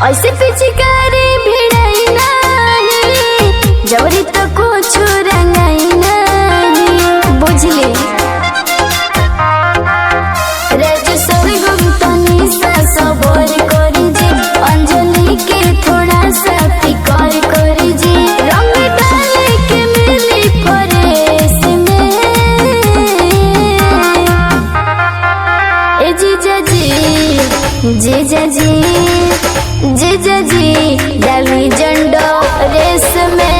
ऐसे पिचकारी भिड़ाई नहीं, जबरी तो कुछ रंगाई नहीं, बुझली रेज सोरी हम तनी सा सबर करी जी, अंजलि के थोड़ा सा फिकर करी जी, रंग डाले के मिली फरेस में। ए जीजा जी, जीजा जी डाली जंडो रेस में।